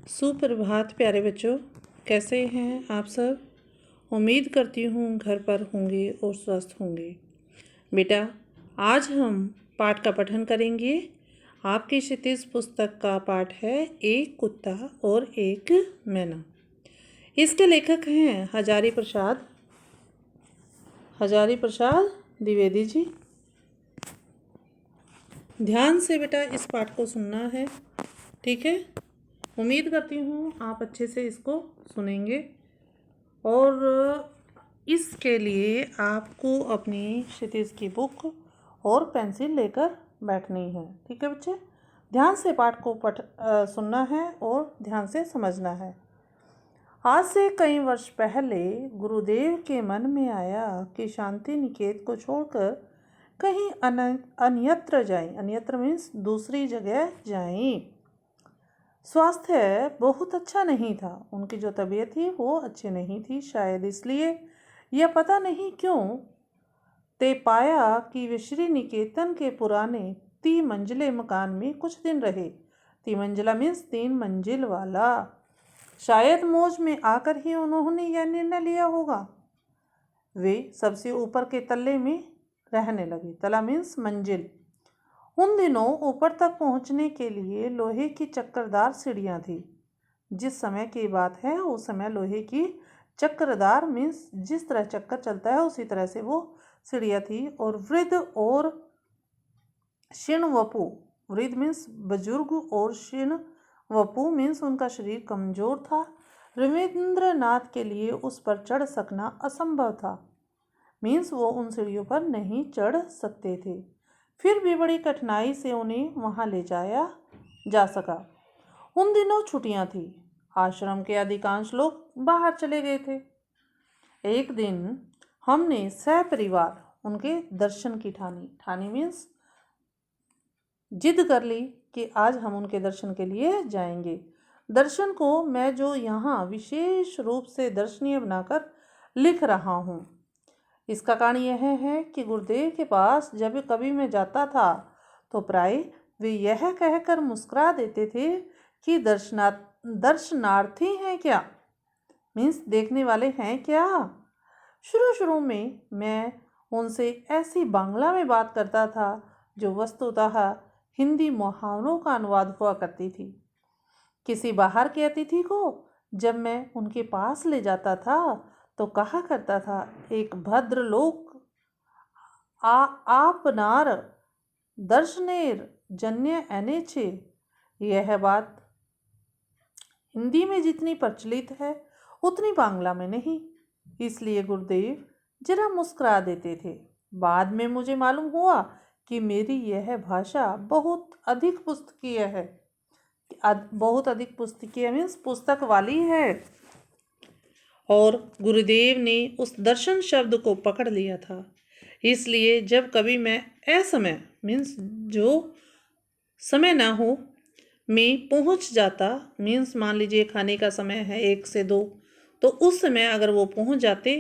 सुप्रभात प्यारे बच्चों, कैसे हैं आप सब। उम्मीद करती हूँ घर पर होंगे और स्वस्थ होंगे। बेटा, आज हम पाठ का पठन करेंगे। आपकी क्षितिज पुस्तक का पाठ है एक कुत्ता और एक मैना। इसके लेखक हैं हजारी प्रसाद द्विवेदी जी। ध्यान से बेटा इस पाठ को सुनना है, ठीक है। उम्मीद करती हूँ आप अच्छे से इसको सुनेंगे और इसके लिए आपको अपनी क्षितिज की बुक और पेंसिल लेकर बैठनी है, ठीक है बच्चे। ध्यान से पाठ को सुनना है और ध्यान से समझना है। आज से कई वर्ष पहले गुरुदेव के मन में आया कि शांति निकेतन को छोड़कर कहीं अन्यत्र जाएं। अन्यत्र मीन्स दूसरी जगह जाएं। स्वास्थ्य बहुत अच्छा नहीं था, उनकी जो तबीयत थी वो अच्छी नहीं थी। शायद इसलिए यह पता नहीं क्यों ते पाया कि वे श्री निकेतन के पुराने 3 मंजिले मकान में कुछ दिन रहे। 3 मंजिला मीन्स 3 मंजिल वाला। शायद मौज में आकर ही उन्होंने यह निर्णय लिया होगा। वे सबसे ऊपर के तल्ले में रहने लगे। तला मीन्स मंजिल। उन दिनों ऊपर तक पहुंचने के लिए लोहे की चक्करदार सीढ़ियां थी। जिस समय की बात है उस समय लोहे की चक्करदार मीन्स जिस तरह चक्कर चलता है उसी तरह से वो सीढ़ियां थी। और वृद्ध और क्षीण वपु, वृद्ध मीन्स बुजुर्ग और क्षीण वपु मीन्स उनका शरीर कमजोर था। रविंद्रनाथ के लिए उस पर चढ़ सकना असंभव था, मीन्स वो उन सीढ़ियों पर नहीं चढ़ सकते थे। फिर भी बड़ी कठिनाई से उन्हें वहां ले जाया जा सका। उन दिनों छुट्टियां थी। आश्रम के अधिकांश लोग बाहर चले गए थे। एक दिन हमने सपरिवार उनके दर्शन की ठानी मीन्स जिद कर ली कि आज हम उनके दर्शन के लिए जाएंगे। दर्शन को मैं जो यहाँ विशेष रूप से दर्शनीय बनाकर लिख रहा हूँ, इसका कारण यह है कि गुरुदेव के पास जब कभी मैं जाता था तो प्राय वे यह कहकर मुस्कुरा देते थे कि दर्शनार्थी हैं क्या, मीन्स देखने वाले हैं क्या। शुरू में मैं उनसे ऐसी बांग्ला में बात करता था जो वस्तुतः हिंदी मुहावरों का अनुवाद हुआ करती थी। किसी बाहर के अतिथि को जब मैं उनके पास ले जाता था तो कहा करता था, एक भद्र लोक आपनार दर्शनेर जन्य एनेछे। यह बात हिंदी में जितनी प्रचलित है उतनी बांग्ला में नहीं, इसलिए गुरुदेव जरा मुस्कुरा देते थे। बाद में मुझे मालूम हुआ कि मेरी यह भाषा बहुत अधिक पुस्तकीय मीन्स पुस्तक वाली है और गुरुदेव ने उस दर्शन शब्द को पकड़ लिया था। इसलिए जब कभी मैं असमय मीन्स जो समय ना हो में पहुंच जाता, मीन्स मान लीजिए खाने का समय है 1 से 2, तो उस समय अगर वो पहुंच जाते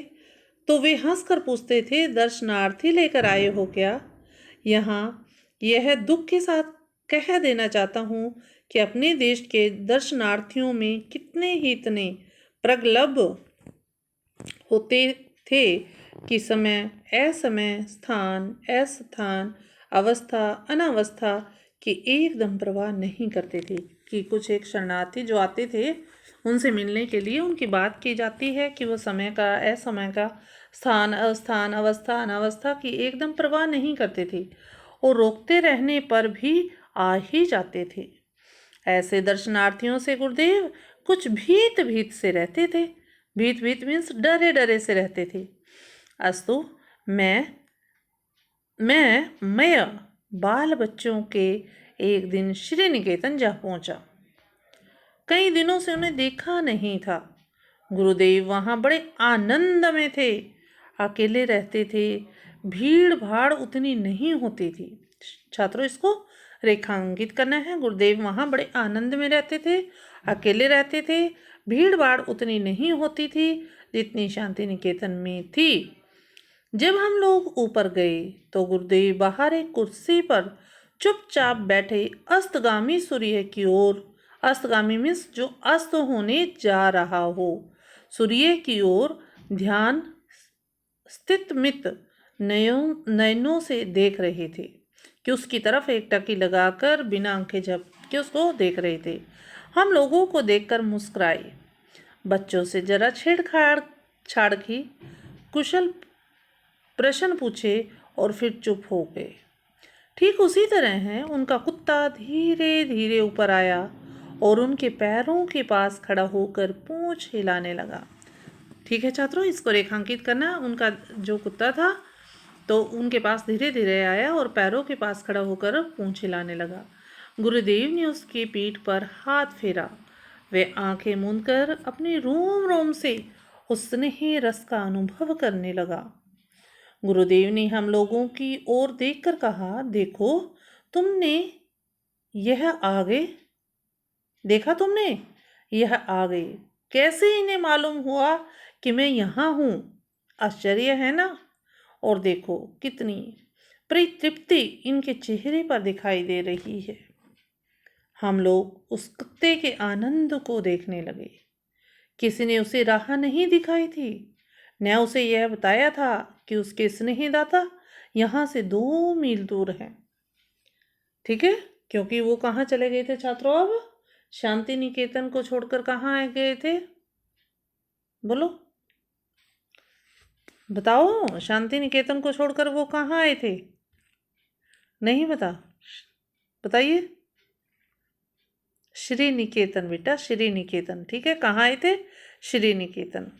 तो वे हंसकर पूछते थे, दर्शनार्थी लेकर आए हो क्या। यहाँ यह दुख के साथ कह देना चाहता हूँ कि अपने देश के दर्शनार्थियों में कितने ही इतने प्रगल्भ होते थे कि समय असमय, स्थान अस्थान, अवस्था अनावस्था की एकदम परवाह नहीं करते थे। कि कुछ एक शरणार्थी जो आते थे उनसे मिलने के लिए उनकी बात की जाती है कि वो समय का असमय का, स्थान अस्थान, अवस्था अनावस्था की एकदम परवाह नहीं करते थे और रोकते रहने पर भी आ ही जाते थे। ऐसे दर्शनार्थियों से गुरुदेव कुछ भीत से रहते थे। भीत मीन्स डरे से रहते थे। अस्तु मैं बाल बच्चों के एक दिन श्री निकेतन जा पहुंचा। कई दिनों से उन्हें देखा नहीं था। गुरुदेव वहां बड़े आनंद में थे, अकेले रहते थे, भीड़ भाड़ उतनी नहीं होती थी। छात्रों, इसको रेखांकित करना है। गुरुदेव वहां बड़े आनंद में रहते थे, अकेले रहते थे, भीड़ भाड़ उतनी नहीं होती थी जितनी शांति निकेतन में थी। जब हम लोग ऊपर गए तो गुरुदेव बाहर एक कुर्सी पर चुपचाप बैठे अस्तगामी सूर्य की ओर अस्तगामी मीन्स जो अस्त होने जा रहा हो। सूर्य की ओर ध्यान स्थित मित नयनों से देख रहे थे कि उसकी तरफ एक टकी लगाकर बिना आंखें झपके उसको देख रहे थे। हम लोगों को देखकर मुस्कुराए, बच्चों से जरा छेड़छाड़ छाड़ की, कुशल प्रश्न पूछे और फिर चुप हो गए। ठीक उसी तरह है उनका कुत्ता धीरे धीरे ऊपर आया और उनके पैरों के पास खड़ा होकर पूंछ हिलाने लगा। ठीक है छात्रों, इसको रेखांकित करना। उनका जो कुत्ता था तो उनके पास धीरे धीरे आया और पैरों के पास खड़ा होकर पूंछ हिलाने लगा। गुरुदेव ने उसकी पीठ पर हाथ फेरा। वे आंखें मूंदकर अपने रोम रोम से उस स्नेही रस का अनुभव करने लगा। गुरुदेव ने हम लोगों की ओर देखकर कहा, देखो तुमने यह आ गए, देखा तुमने यह आ गए। कैसे इन्हें मालूम हुआ कि मैं यहाँ हूँ? आश्चर्य है ना? और देखो कितनी परितृप्ति इनके चेहरे पर दिखाई दे रही है। हम लोग उस कुत्ते के आनंद को देखने लगे। किसी ने उसे राह नहीं दिखाई थी, न उसे यह बताया था कि उसके स्नेहदाता यहाँ से 2 मील दूर हैं। ठीक है, क्योंकि वो कहाँ चले गए थे छात्रों? अब शांति निकेतन को छोड़कर कहाँ गए थे? बोलो, बताओ। शांति निकेतन को छोड़कर वो कहाँ आए थे? नहीं बताइए। श्री निकेतन बेटा, श्री निकेतन। ठीक है, कहाँ आए थे? श्री निकेतन।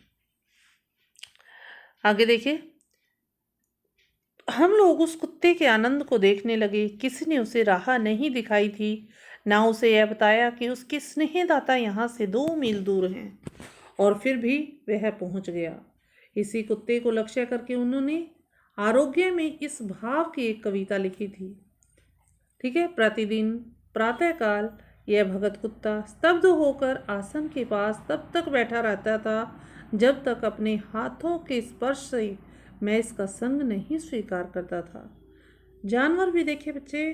आगे देखिए, हम लोग उस कुत्ते के आनंद को देखने लगे। किसी ने उसे राह नहीं दिखाई थी, ना उसे यह बताया कि उसके स्नेहदाता यहाँ से 2 मील दूर हैं, और फिर भी वह पहुँच गया। इसी कुत्ते को लक्ष्य करके उन्होंने आरोग्य में इस भाव की एक कविता लिखी थी। ठीक है, प्रतिदिन प्रातःकाल यह भगत कुत्ता स्तब्ध होकर आसन के पास तब तक बैठा रहता था जब तक अपने हाथों के स्पर्श से मैं इसका संग नहीं स्वीकार करता था। जानवर भी देखिए बच्चे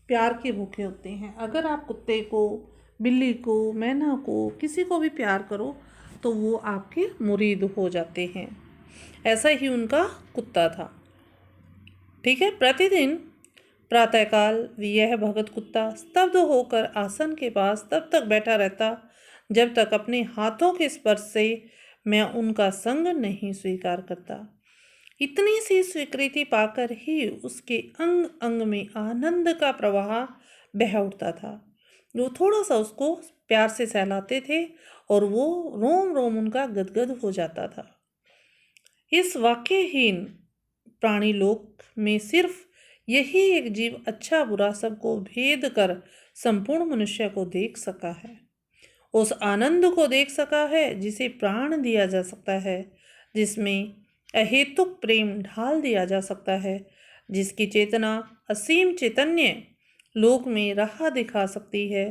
प्यार के भूखे होते हैं। अगर आप कुत्ते को, बिल्ली को, मैना को, किसी को भी प्यार करो तो वो आपके मुरीद हो जाते हैं। ऐसा ही उनका कुत्ता था। ठीक है, प्रतिदिन प्रातःकाल यह भगत कुत्ता स्तब्ध होकर आसन के पास तब तक बैठा रहता जब तक अपने हाथों के स्पर्श से मैं उनका संग नहीं स्वीकार करता। इतनी सी स्वीकृति पाकर ही उसके अंग अंग में आनंद का प्रवाह बह उठता था। वो थोड़ा सा उसको प्यार से सहलाते थे और वो रोम रोम उनका गदगद हो जाता था। इस वाक्यहीन प्राणी लोक में सिर्फ यही एक जीव अच्छा बुरा सबको भेद कर संपूर्ण मनुष्य को देख सका है, उस आनंद को देख सका है जिसे प्राण दिया जा सकता है, जिसमें अहेतुक प्रेम ढाल दिया जा सकता है, जिसकी चेतना असीम चैतन्य लोक में राह दिखा सकती है।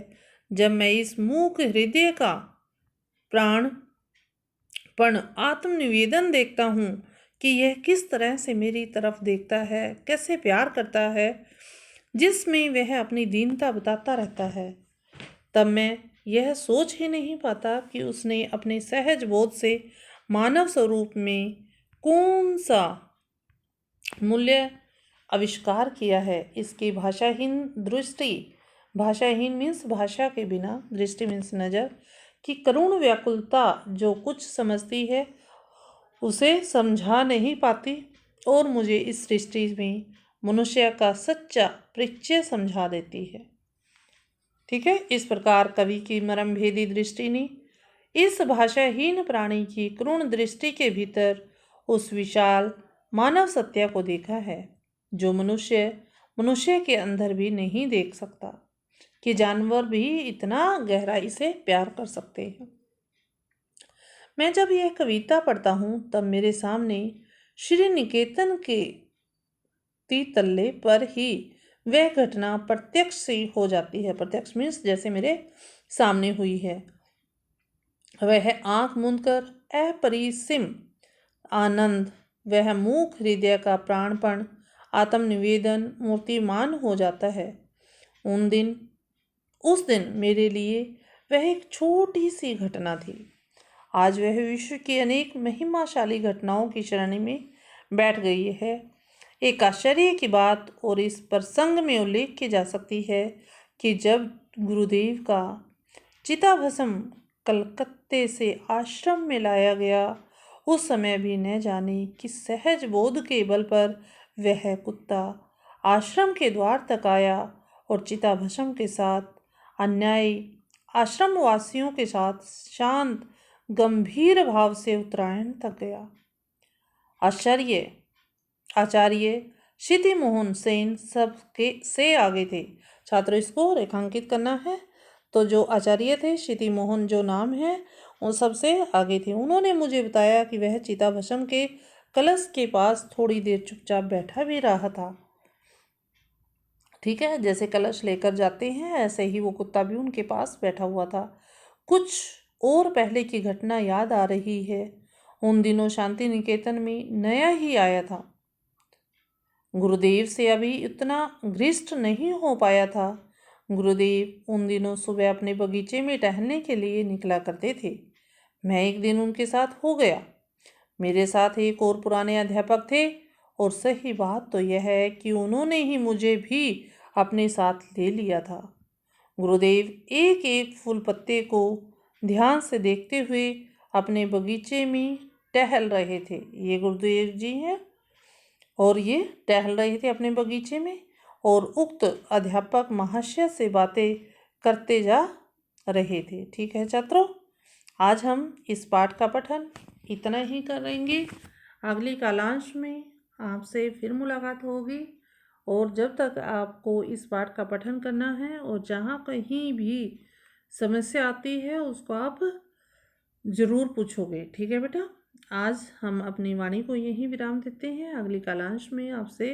जब मैं इस मूक हृदय का प्राणपण आत्मनिवेदन देखता हूँ कि यह किस तरह से मेरी तरफ देखता है, कैसे प्यार करता है, जिसमें वह अपनी दीनता बताता रहता है, तब मैं यह सोच ही नहीं पाता कि उसने अपने सहज बोध से मानव स्वरूप में कौन सा मूल्य आविष्कार किया है। इसकी भाषाहीन दृष्टि, भाषाहीन मीन्स भाषा के बिना, दृष्टि मीन्स नज़र, की करुण व्याकुलता जो कुछ समझती है उसे समझा नहीं पाती और मुझे इस सृष्टि में मनुष्य का सच्चा परिचय समझा देती है। ठीक है, इस प्रकार कवि की मर्म भेदी दृष्टि ने इस भाषाहीन प्राणी की करुण दृष्टि के भीतर उस विशाल मानव सत्य को देखा है जो मनुष्य के अंदर भी नहीं देख सकता, कि जानवर भी इतना गहराई से प्यार कर सकते हैं। मैं जब यह कविता पढ़ता हूँ तब मेरे सामने श्री निकेतन के तल्ले पर ही वह घटना प्रत्यक्ष से हो जाती है। प्रत्यक्ष मीन्स जैसे मेरे सामने हुई है। वह आंख मूंदकर अपरिसीम आनंद, वह मूक हृदय का प्राणपण, आत्मनिवेदन मूर्तिमान हो जाता है। उस दिन मेरे लिए वह एक छोटी सी घटना थी। आज वह विश्व की अनेक महिमाशाली घटनाओं की श्रेणी में बैठ गई है। एक आश्चर्य की बात और इस प्रसंग में उल्लेख की जा सकती है कि जब गुरुदेव का चिताभस्म कलकत्ते से आश्रम में लाया गया, उस समय भी न जाने किस सहज बोध के बल पर वह कुत्ता आश्रम के द्वार तक आया और चिताभस्म के साथ अन्यायी आश्रम वासियों के साथ शांत गंभीर भाव से उत्तरायण तक गया। आचार्य क्षिति मोहन सेन से आगे थे। छात्रों, इसको रेखांकित करना है। तो जो आचार्य थे, क्षिति मोहन जो नाम है, वो सबसे आगे थे। उन्होंने मुझे बताया कि वह चिताभस्म के कलश के पास थोड़ी देर चुपचाप बैठा भी रहा था। ठीक है, जैसे कलश लेकर जाते हैं ऐसे ही वो कुत्ता भी उनके पास बैठा हुआ था। कुछ और पहले की घटना याद आ रही है। उन दिनों शांति निकेतन में नया ही आया था। गुरुदेव से अभी उतना घनिष्ठ नहीं हो पाया था। गुरुदेव उन दिनों सुबह अपने बगीचे में टहलने के लिए निकला करते थे। मैं एक दिन उनके साथ हो गया। मेरे साथ एक और पुराने अध्यापक थे और सही बात तो यह है कि उन्होंने ही मुझे भी अपने साथ ले लिया था। गुरुदेव एक एक फूल पत्ते को ध्यान से देखते हुए अपने बगीचे में टहल रहे थे। ये गुरुदेव जी हैं और ये टहल रहे थे अपने बगीचे में और उक्त अध्यापक महाशय से बातें करते जा रहे थे। ठीक है छात्रों, आज हम इस पाठ का पठन इतना ही करेंगे। अगली कालांश में आपसे फिर मुलाकात होगी और जब तक आपको इस पाठ का पठन करना है और जहाँ कहीं भी समस्या आती है उसको आप ज़रूर पूछोगे। ठीक है बेटा, आज हम अपनी वाणी को यहीं विराम देते हैं। अगली कालांश में आपसे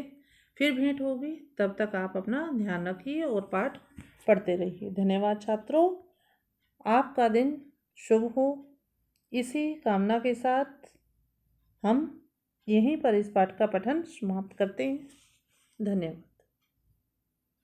फिर भेंट होगी। तब तक आप अपना ध्यान रखिए और पाठ पढ़ते रहिए। धन्यवाद छात्रों, आपका दिन शुभ हो। इसी कामना के साथ हम यहीं पर इस पाठ का पठन समाप्त करते हैं। धन्यवाद।